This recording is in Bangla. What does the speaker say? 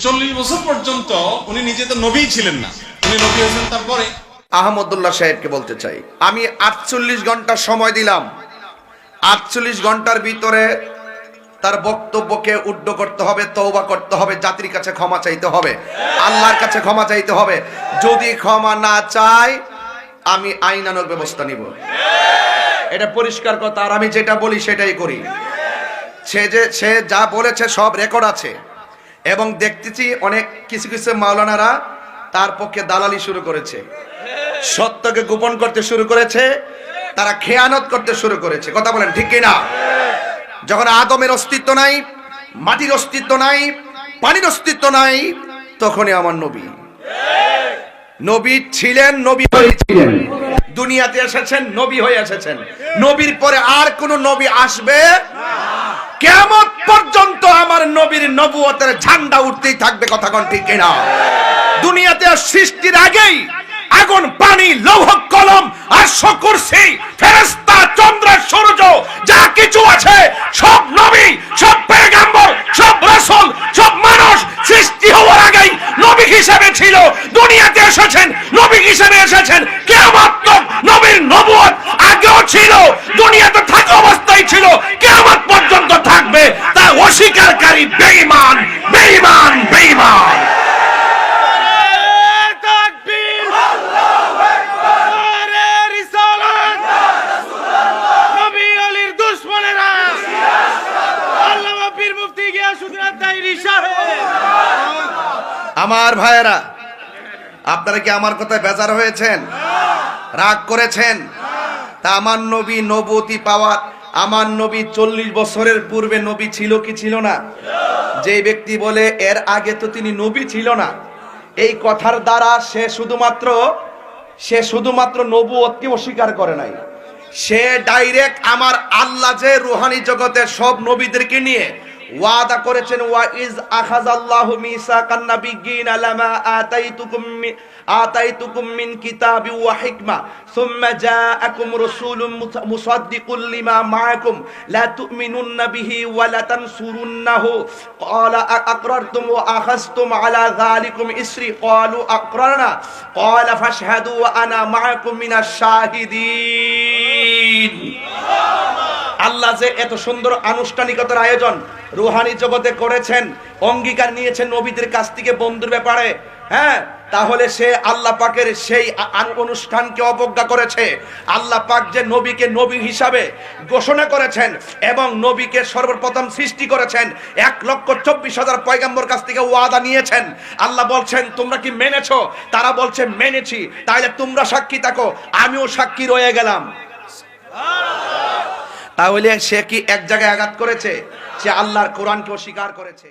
40 বছর পর্যন্ত উনি নিজে তো নবী ছিলেন না, উনি নবী হয়েছেন তারপরে। আহমদুল্লাহ সাহেবকে বলতে চাই, আমি 48 ঘন্টা সময় দিলাম। 48 ঘন্টার ভিতরে তার বক্তব্যকে উড্ড করতে হবে, তওবা করতে হবে, জাতির কাছে ক্ষমা চাইতে হবে, আল্লাহর কাছে ক্ষমা চাইতে হবে। যদি ক্ষমা না চায় আমি আইনানুগ ব্যবস্থা নিব। এটা পরিষ্কার কথা। আর আমি যেটা বলি সেটাই করি। সে যা বলেছে সব রেকর্ড আছে এবং দেখতেছি অনেক কিছু কিছু মাওলানারা তার পক্ষে দালালি শুরু করেছে, সত্যকে গোপন করতে শুরু করেছে, তারা খেয়ানত করতে শুরু করেছে। কথা বলেন ঠিক কিনা? যখন আদমের অস্তিত্ব নাই, মাটির অস্তিত্ব নাই, পানির অস্তিত্ব নাই, তখনই আমার নবী নবী ছিলেন, নবী হয়েছিলেন, দুনিয়াতে এসেছেন, নবী হয়ে এসেছেন। নবীর পরে আর কোন নবী আসবে কিয়ামত পর্যন্ত আমার নবীর নবুয়তের ঝান্ডা উঠতেই থাকবে। কথা কোন ঠিক কিনা? দুনিয়াতে সৃষ্টির আগেই আগুন, পানি, লৌহ কলম, আরশ, কুরসি, ফেরেশতা, চন্দ্র, সূর্য যা কিছু আছে সব নবী, সব পয়গম্বর, সব রাসূল, সব মানুষ সৃষ্টি হওয়ার আগেই নবী হিসেবে ছিল। দুনিয়াতে এসেছেন, নবী হিসেবে এসেছেন। কিয়ামত তক নবীর নবুয়ত আগেও ছিল, দুনিয়াতে থাকা অবস্থায় ছিল, কিয়ামত পর্যন্ত থাকবে। তা অস্বীকারী বেঈমান, বেঈমান, বেঈমান। আমার ভাইয়েরা, আপনারা কি আমার কথায় বেজার হয়েছেন, রাগ করেছেন? তা আমার নবী নবুয়তি পাওয়ার, আমার নবী 40 বছরের পূর্বে নবী ছিল কি ছিল না? যে ব্যক্তি বলে এর আগে তো তিনি নবী ছিল না, এই কথার দ্বারা সে শুধুমাত্র নবুয়তকে অস্বীকার করে নাই, সে ডাইরেক্ট আমার আল্লাহ যে রুহানি জগতের সব নবীদেরকে নিয়ে ওয়াদা করেছেন, ওয়া ইজ আখাযাল্লাহু মিসাকান নাবিয়্যিনা লামা আতাইতুকুম মিন কিতাবি ওয়া হিকমা সুম্মা জাআকুম রাসূলুম মুসাদ্দিকুল লিমা মাআকুম লা তু'মিনুন্না বিহি ওয়া লা তানসুরুন্নাহু ক্বালা আকরারতুম ওয়া আখাযতুম আলা যালিকুম ইসরি ক্বালু আকরারনা ক্বালা ফাশহাদু ওয়া আনা মাআকুম মিনাশ শাহিদিন। আল্লাহ যে এত সুন্দর আনুষ্ঠানিকতার আয়োজন রুহানি জগতে করেছেন, অঙ্গীকার নিয়েছেন নবীদের কাছ থেকে বন্ধুর ব্যাপারে, হ্যাঁ, তাহলে সে আল্লাহ পাকের সেই অনুষ্ঠানকে অবজ্ঞা করেছে। আল্লাহ পাক যে নবীকে নবী হিসাবে ঘোষণা করেছেন এবং নবীকে সর্বপ্রথম সৃষ্টি করেছেন, 1,24,000 পয়গম্বর কাছ থেকে ওয়াদা নিয়েছেন। আল্লাহ বলছেন তোমরা কি মেনেছো? তারা বলছে মেনেছি। তাহলে তোমরা সাক্ষী থাকো, আমিও সাক্ষী রয়ে গেলাম। তাহলে সে কি এক জায়গায় আঘাত করেছে? সে আল্লাহর কোরআনকে অস্বীকার করেছে।